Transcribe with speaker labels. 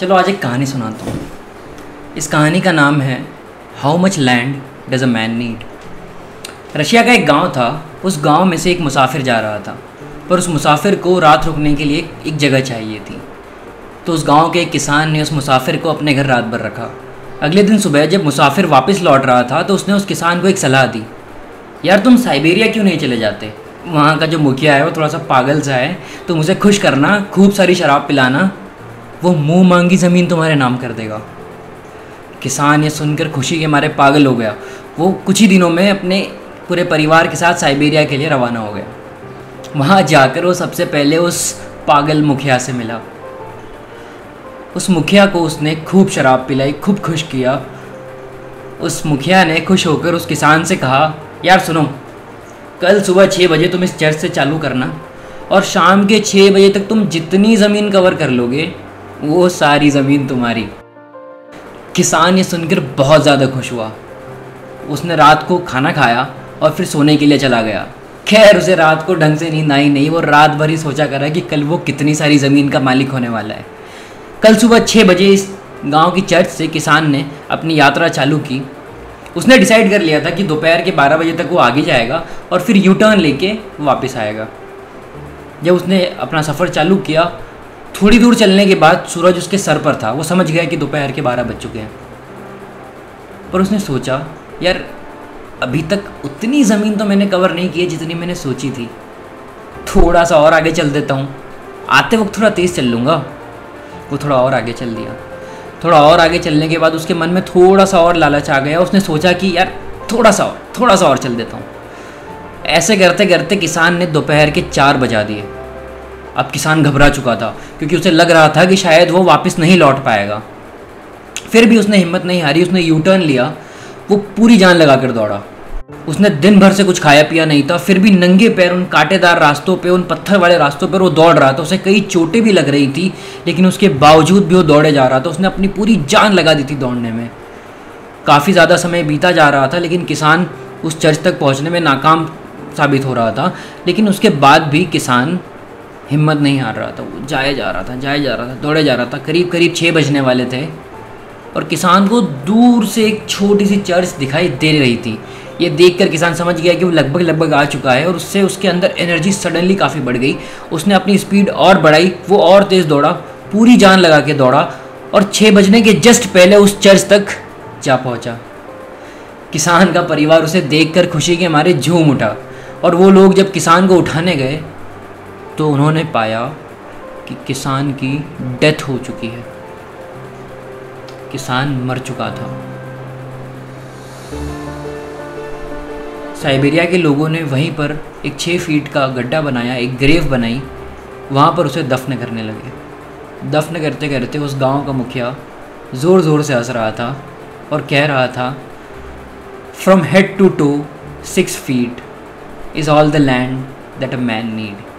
Speaker 1: चलो आज एक कहानी सुनाता हूँ। इस कहानी का नाम है how much land does a man need. Russia का एक गांव था। उस गांव में से एक मुसाफिर जा रहा था, पर उस मुसाफिर को रात रुकने के लिए एक जगह चाहिए थी। तो उस गांव के एक किसान ने उस मुसाफिर को अपने घर रात भर रखा। अगले दिन सुबह जब मुसाफिर वापस लौट रहा था तो उसने उस किसान को एक सलाह दी, यार तुम साइबेरिया क्यों नहीं चले जाते? वहाँ का जो मुखिया है वो थोड़ा सा पागल सा है, तुम उसे खुश करना, खूब सारी शराब पिलाना, वो मुंह मांगी ज़मीन तुम्हारे नाम कर देगा। किसान ये सुनकर खुशी के मारे पागल हो गया। वो कुछ ही दिनों में अपने पूरे परिवार के साथ साइबेरिया के लिए रवाना हो गया। वहाँ जाकर वो सबसे पहले उस पागल मुखिया से मिला। उस मुखिया को उसने खूब शराब पिलाई, खूब खुश किया। उस मुखिया ने खुश होकर उस किसान से कहा, यार सुनो, कल सुबह 6 बजे तुम इस चर्च से चालू करना और शाम के 6 बजे तक तुम जितनी ज़मीन कवर कर लोगे वो सारी ज़मीन तुम्हारी। किसान ये सुनकर बहुत ज़्यादा खुश हुआ। उसने रात को खाना खाया और फिर सोने के लिए चला गया। खैर उसे रात को ढंग से नींद आई नहीं। वो रात भर ही सोचा करा कि कल वो कितनी सारी ज़मीन का मालिक होने वाला है। कल सुबह 6 बजे इस गांव की चर्च से किसान ने अपनी यात्रा चालू की। उसने डिसाइड कर लिया था कि दोपहर के 12 बजे तक वो आगे जाएगा और फिर यू टर्न लेके वापस आएगा। जब उसने अपना सफ़र चालू किया, थोड़ी दूर चलने के बाद सूरज उसके सर पर था। वो समझ गया कि दोपहर के 12 बज चुके हैं। पर उसने सोचा, यार अभी तक उतनी ज़मीन तो मैंने कवर नहीं की है जितनी मैंने सोची थी। थोड़ा सा और आगे चल देता हूँ, आते वक्त थोड़ा तेज़ चल लूँगा। वो थोड़ा और आगे चल दिया। थोड़ा और आगे चलने के बाद उसके मन में थोड़ा सा और लालच आ गया। उसने सोचा कि यार थोड़ा सा और चल देता हूँ। ऐसे करते करते किसान ने दोपहर के 4 बजा दिए। अब किसान घबरा चुका था क्योंकि उसे लग रहा था कि शायद वो वापस नहीं लौट पाएगा। फिर भी उसने हिम्मत नहीं हारी। उसने यू टर्न लिया। वो पूरी जान लगा कर दौड़ा। उसने दिन भर से कुछ खाया पिया नहीं था, फिर भी नंगे पैर उन कांटेदार रास्तों पे, उन पत्थर वाले रास्तों पर वो दौड़ रहा था। उसे कई चोटें भी लग रही थी, लेकिन उसके बावजूद भी वो दौड़े जा रहा था। उसने अपनी पूरी जान लगा दी थी दौड़ने में। काफ़ी ज़्यादा समय बीता जा रहा था, लेकिन किसान उस चर्च तक पहुँचने में नाकाम साबित हो रहा था। लेकिन उसके बाद भी किसान हिम्मत नहीं हार रहा था। वो जाए जा रहा था, दौड़े जा रहा था। करीब 6 बजने वाले थे और किसान को दूर से एक छोटी सी चर्च दिखाई दे रही थी। ये देखकर किसान समझ गया कि वो लगभग आ चुका है और उससे उसके अंदर एनर्जी सडनली काफ़ी बढ़ गई। उसने अपनी स्पीड और बढ़ाई। वो और तेज़ दौड़ा, पूरी जान लगा के दौड़ा और 6 बजने के जस्ट पहले उस चर्च तक जा पहुंचा। किसान का परिवार उसे देखकर खुशी के मारे झूम उठा और वो लोग जब किसान को उठाने गए तो उन्होंने पाया कि किसान की डेथ हो चुकी है। किसान मर चुका था। साइबेरिया के लोगों ने वहीं पर एक 6 फीट का गड्ढा बनाया, एक ग्रेव बनाई। वहाँ पर उसे दफन करने लगे। दफन करते करते उस गांव का मुखिया ज़ोर ज़ोर से हंस रहा था और कह रहा था, from head to toe 6 feet is all the land that a man need.